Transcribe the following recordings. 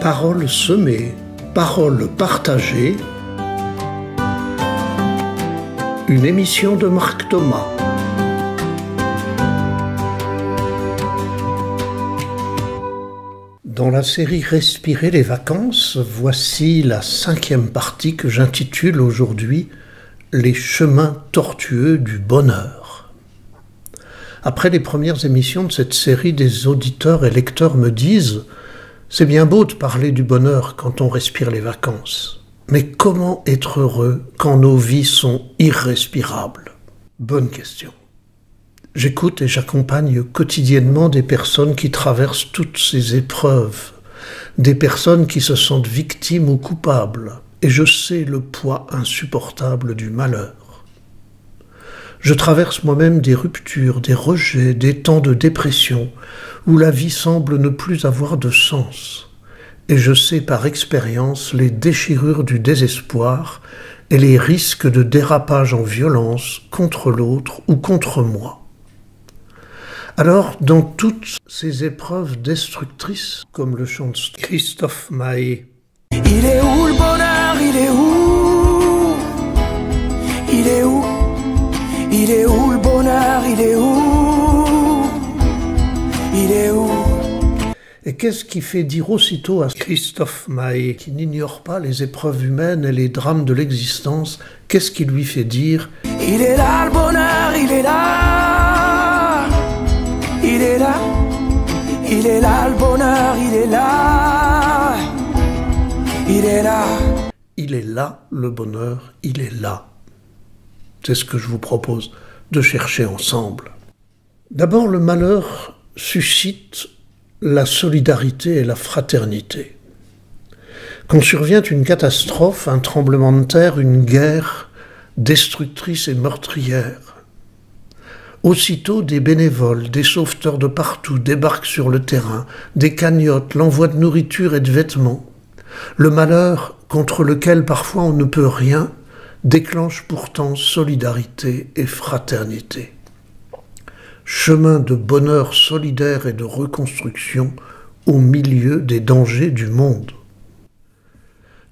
Paroles semées, paroles partagées. Une émission de Marc Thomas. Dans la série Respirer les vacances, voici la 5e partie que j'intitule aujourd'hui « Les chemins tortueux du bonheur ». Après les premières émissions de cette série, des auditeurs et lecteurs me disent « C'est bien beau de parler du bonheur quand on respire les vacances, mais comment être heureux quand nos vies sont irrespirables ?» Bonne question. J'écoute et j'accompagne quotidiennement des personnes qui traversent toutes ces épreuves, des personnes qui se sentent victimes ou coupables, et je sais le poids insupportable du malheur. Je traverse moi-même des ruptures, des rejets, des temps de dépression, où la vie semble ne plus avoir de sens, et je sais par expérience les déchirures du désespoir et les risques de dérapage en violence contre l'autre ou contre moi. Alors, dans toutes ces épreuves destructrices, comme le chante Christophe Maé, il est où le bonheur, il est où? Il est où? Il est où le bonheur, il est où? Il est où? Et qu'est-ce qui fait dire aussitôt à Christophe Maé, qui n'ignore pas les épreuves humaines et les drames de l'existence, qu'est-ce qui lui fait dire « Il est là le bonheur, il est là! Il est là! Il est là le bonheur, il est là! Il est là! » Il est là le bonheur, il est là. C'est ce que je vous propose de chercher ensemble. D'abord, le malheur suscite la solidarité et la fraternité. Quand survient une catastrophe, un tremblement de terre, une guerre destructrice et meurtrière, aussitôt des bénévoles, des sauveteurs de partout débarquent sur le terrain, des cagnottes, l'envoi de nourriture et de vêtements. Le malheur, contre lequel parfois on ne peut rien, déclenche pourtant solidarité et fraternité. Chemin de bonheur solidaire et de reconstruction au milieu des dangers du monde.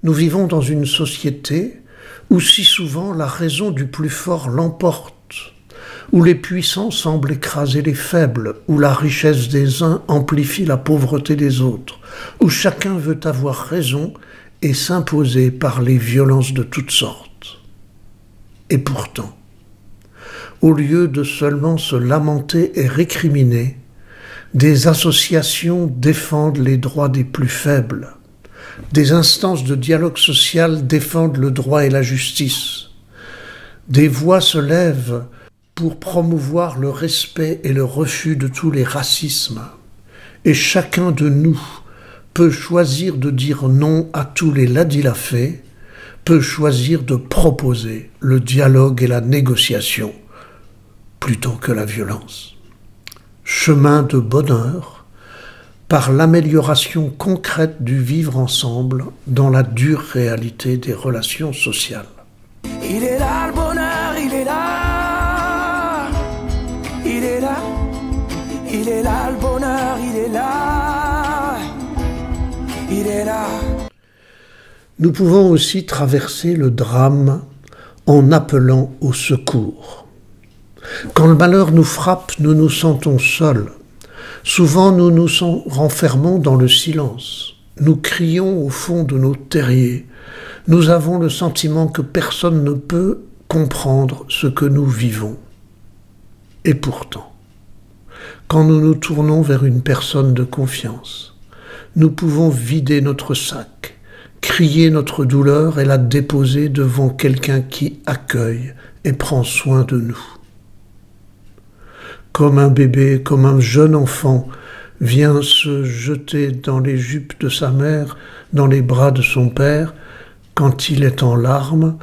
Nous vivons dans une société où si souvent la raison du plus fort l'emporte, où les puissants semblent écraser les faibles, où la richesse des uns amplifie la pauvreté des autres, où chacun veut avoir raison et s'imposer par les violences de toutes sortes. Et pourtant, au lieu de seulement se lamenter et récriminer, des associations défendent les droits des plus faibles. Des instances de dialogue social défendent le droit et la justice. Des voix se lèvent pour promouvoir le respect et le refus de tous les racismes. Et chacun de nous peut choisir de dire non à tous les ladilafés, peut choisir de proposer le dialogue et la négociation plutôt que la violence. Chemin de bonheur par l'amélioration concrète du vivre ensemble dans la dure réalité des relations sociales. Il est là le bonheur, il est là! Il est là! Il est là le bonheur, il est là! Il est là! Nous pouvons aussi traverser le drame en appelant au secours. Quand le malheur nous frappe, nous nous sentons seuls. Souvent, nous nous renfermons dans le silence. Nous crions au fond de nos terriers. Nous avons le sentiment que personne ne peut comprendre ce que nous vivons. Et pourtant, quand nous nous tournons vers une personne de confiance, nous pouvons vider notre sac, crier notre douleur et la déposer devant quelqu'un qui accueille et prend soin de nous. Comme un bébé, comme un jeune enfant, vient se jeter dans les jupes de sa mère, dans les bras de son père, quand il est en larmes,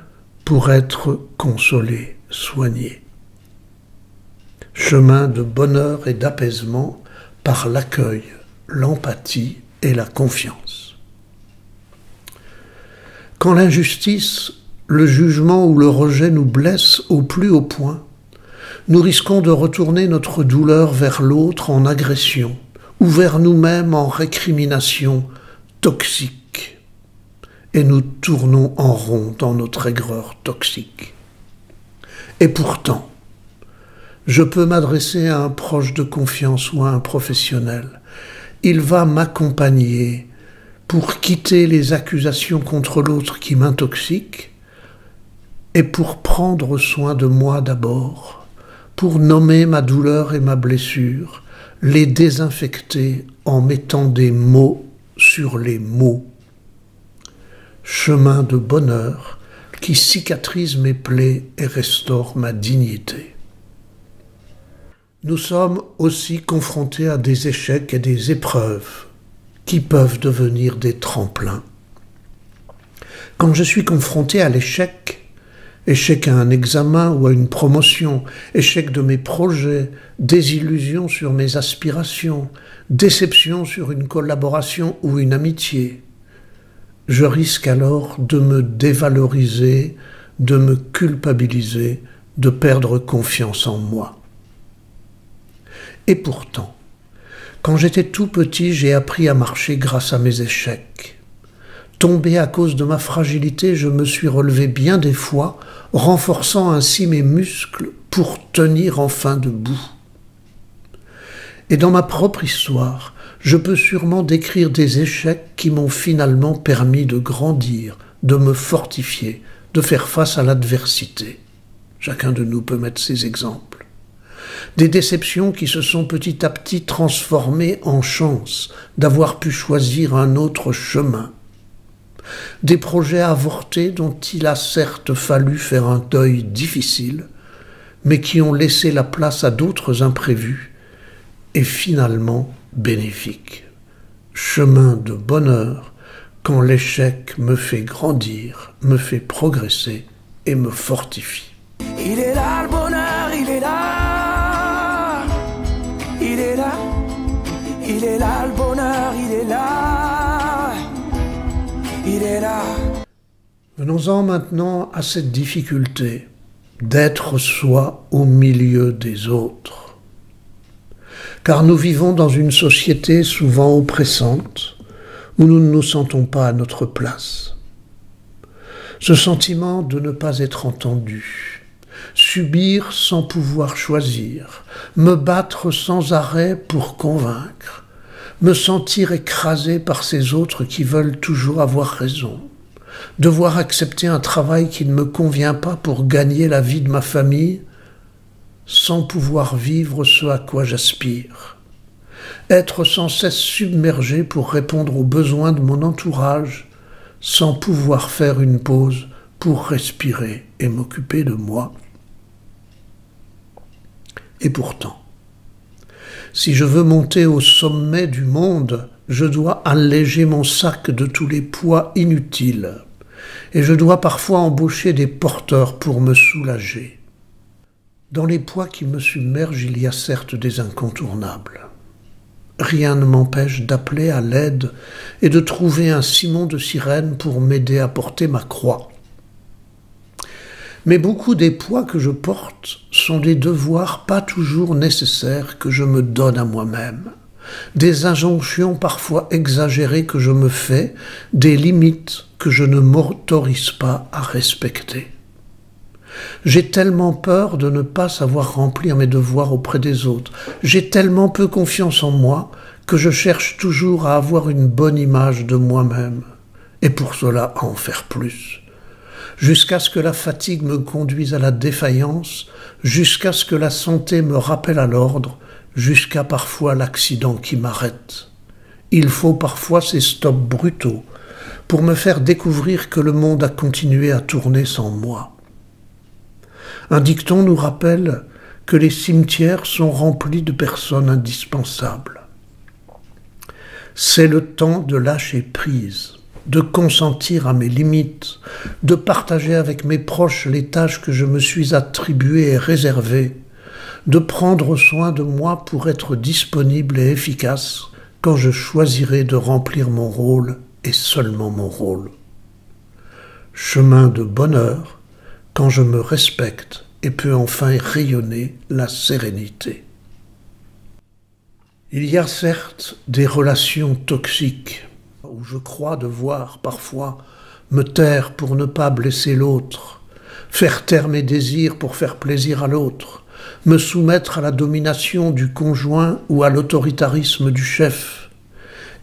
pour être consolé, soigné. Chemin de bonheur et d'apaisement par l'accueil, l'empathie et la confiance. Quand l'injustice, le jugement ou le rejet nous blessent au plus haut point, nous risquons de retourner notre douleur vers l'autre en agression ou vers nous-mêmes en récrimination, toxique. Et nous tournons en rond dans notre aigreur toxique. Et pourtant, je peux m'adresser à un proche de confiance ou à un professionnel. Il va m'accompagner pour quitter les accusations contre l'autre qui m'intoxiquent et pour prendre soin de moi d'abord, pour nommer ma douleur et ma blessure, les désinfecter en mettant des mots sur les mots. Chemin de bonheur qui cicatrise mes plaies et restaure ma dignité. Nous sommes aussi confrontés à des échecs et des épreuves qui peuvent devenir des tremplins. Quand je suis confronté à l'échec, échec à un examen ou à une promotion, échec de mes projets, désillusion sur mes aspirations, déception sur une collaboration ou une amitié, je risque alors de me dévaloriser, de me culpabiliser, de perdre confiance en moi. Et pourtant, quand j'étais tout petit, j'ai appris à marcher grâce à mes échecs. Tombé à cause de ma fragilité, je me suis relevé bien des fois, renforçant ainsi mes muscles pour tenir enfin debout. Et dans ma propre histoire, je peux sûrement décrire des échecs qui m'ont finalement permis de grandir, de me fortifier, de faire face à l'adversité. Chacun de nous peut mettre ses exemples. Des déceptions qui se sont petit à petit transformées en chance d'avoir pu choisir un autre chemin. Des projets avortés dont il a certes fallu faire un deuil difficile, mais qui ont laissé la place à d'autres imprévus et finalement bénéfiques. Chemin de bonheur quand l'échec me fait grandir, me fait progresser et me fortifie. Il est là le bonheur, il est là. Il est là. Il est là le bonheur, il est là. Il est là. Venons-en maintenant à cette difficulté d'être soi au milieu des autres. Car nous vivons dans une société souvent oppressante où nous ne nous sentons pas à notre place. Ce sentiment de ne pas être entendu, subir sans pouvoir choisir, me battre sans arrêt pour convaincre, me sentir écrasé par ces autres qui veulent toujours avoir raison, devoir accepter un travail qui ne me convient pas pour gagner la vie de ma famille, sans pouvoir vivre ce à quoi j'aspire, être sans cesse submergé pour répondre aux besoins de mon entourage, sans pouvoir faire une pause pour respirer et m'occuper de moi. Et pourtant, si je veux monter au sommet du monde, je dois alléger mon sac de tous les poids inutiles, et je dois parfois embaucher des porteurs pour me soulager. Dans les poids qui me submergent, il y a certes des incontournables. Rien ne m'empêche d'appeler à l'aide et de trouver un Simon de Cyrène pour m'aider à porter ma croix. Mais beaucoup des poids que je porte sont des devoirs pas toujours nécessaires que je me donne à moi-même, des injonctions parfois exagérées que je me fais, des limites que je ne m'autorise pas à respecter. J'ai tellement peur de ne pas savoir remplir mes devoirs auprès des autres, j'ai tellement peu confiance en moi que je cherche toujours à avoir une bonne image de moi-même, et pour cela à en faire plus. Jusqu'à ce que la fatigue me conduise à la défaillance, jusqu'à ce que la santé me rappelle à l'ordre, jusqu'à parfois l'accident qui m'arrête. Il faut parfois ces stops brutaux pour me faire découvrir que le monde a continué à tourner sans moi. Un dicton nous rappelle que les cimetières sont remplis de personnes indispensables. C'est le temps de lâcher prise, de consentir à mes limites, de partager avec mes proches les tâches que je me suis attribuées et réservées, de prendre soin de moi pour être disponible et efficace quand je choisirai de remplir mon rôle et seulement mon rôle. Chemin de bonheur quand je me respecte et peux enfin rayonner la sérénité. Il y a certes des relations toxiques où je crois devoir, parfois, me taire pour ne pas blesser l'autre, faire taire mes désirs pour faire plaisir à l'autre, me soumettre à la domination du conjoint ou à l'autoritarisme du chef,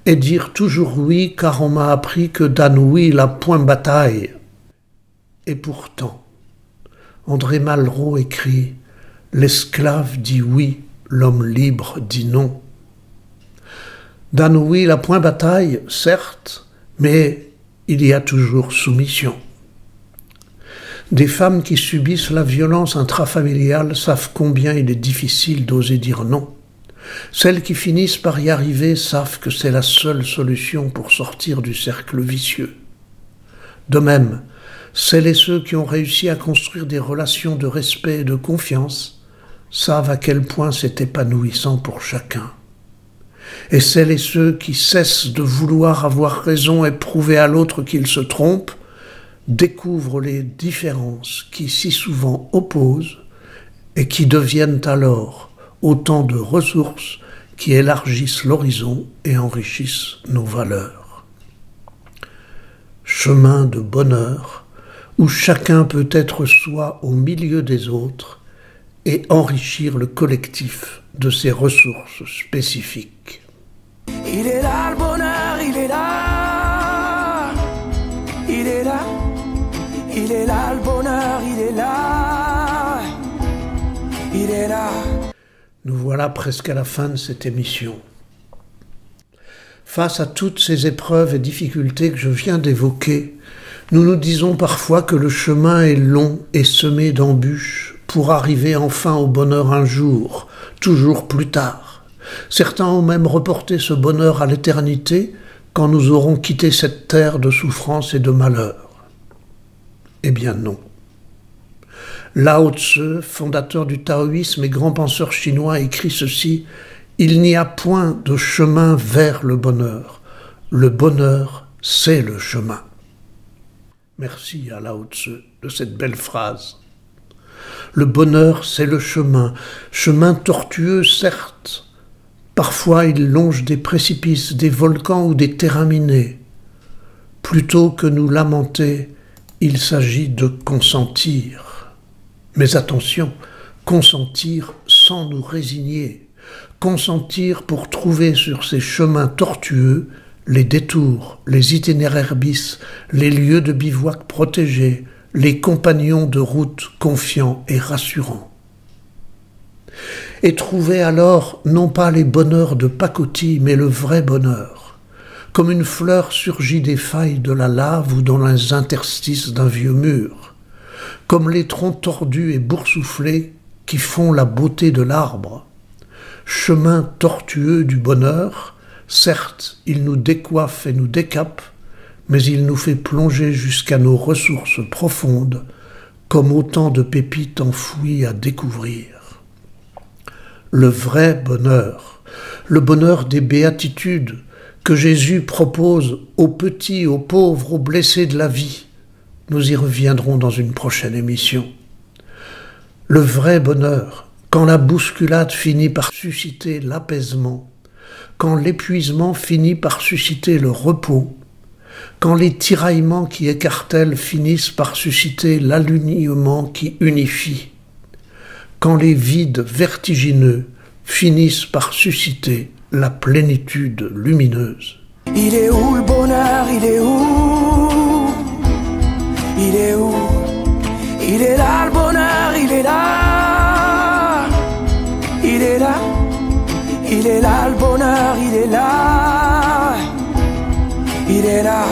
et dire toujours oui car on m'a appris que d'un oui la point bataille. Et pourtant, André Malraux écrit « L'esclave dit oui, l'homme libre dit non ». D'un oui la point bataille, certes, mais il y a toujours soumission. Des femmes qui subissent la violence intrafamiliale savent combien il est difficile d'oser dire non. Celles qui finissent par y arriver savent que c'est la seule solution pour sortir du cercle vicieux. De même, celles et ceux qui ont réussi à construire des relations de respect et de confiance savent à quel point c'est épanouissant pour chacun. Et celles et ceux qui cessent de vouloir avoir raison et prouver à l'autre qu'il se trompe découvrent les différences qui si souvent opposent et qui deviennent alors autant de ressources qui élargissent l'horizon et enrichissent nos valeurs. Chemin de bonheur où chacun peut être soi au milieu des autres et enrichir le collectif de ses ressources spécifiques. Il est là le bonheur, il est là. Il est là. Il est là le bonheur, il est là. Il est là. Nous voilà presque à la fin de cette émission. Face à toutes ces épreuves et difficultés que je viens d'évoquer, nous nous disons parfois que le chemin est long et semé d'embûches pour arriver enfin au bonheur un jour, toujours plus tard. Certains ont même reporté ce bonheur à l'éternité quand nous aurons quitté cette terre de souffrance et de malheur. Eh bien non. Lao Tse, fondateur du taoïsme et grand penseur chinois, écrit ceci : « Il n'y a point de chemin vers le bonheur. Le bonheur, c'est le chemin. » Merci à Lao Tse de cette belle phrase. Le bonheur, c'est le chemin. Chemin tortueux, certes. Parfois, il longe des précipices, des volcans ou des terrains minés. Plutôt que nous lamenter, il s'agit de consentir. Mais attention, consentir sans nous résigner. Consentir pour trouver sur ces chemins tortueux les détours, les itinéraires bis, les lieux de bivouac protégés, les compagnons de route confiants et rassurants. Et trouver alors non pas les bonheurs de pacotille, mais le vrai bonheur, comme une fleur surgit des failles de la lave ou dans les interstices d'un vieux mur, comme les troncs tordus et boursouflés qui font la beauté de l'arbre. Chemin tortueux du bonheur, certes, il nous décoiffe et nous décape, mais il nous fait plonger jusqu'à nos ressources profondes, comme autant de pépites enfouies à découvrir. Le vrai bonheur, le bonheur des béatitudes que Jésus propose aux petits, aux pauvres, aux blessés de la vie. Nous y reviendrons dans une prochaine émission. Le vrai bonheur, quand la bousculade finit par susciter l'apaisement, quand l'épuisement finit par susciter le repos, quand les tiraillements qui écartèlent finissent par susciter l'alignement qui unifie, quand les vides vertigineux finissent par susciter la plénitude lumineuse. Il est où le bonheur, il est où? Il est où? Il est là le bonheur, il est là. Il est là. Il est là le bonheur, il est là. Il est là.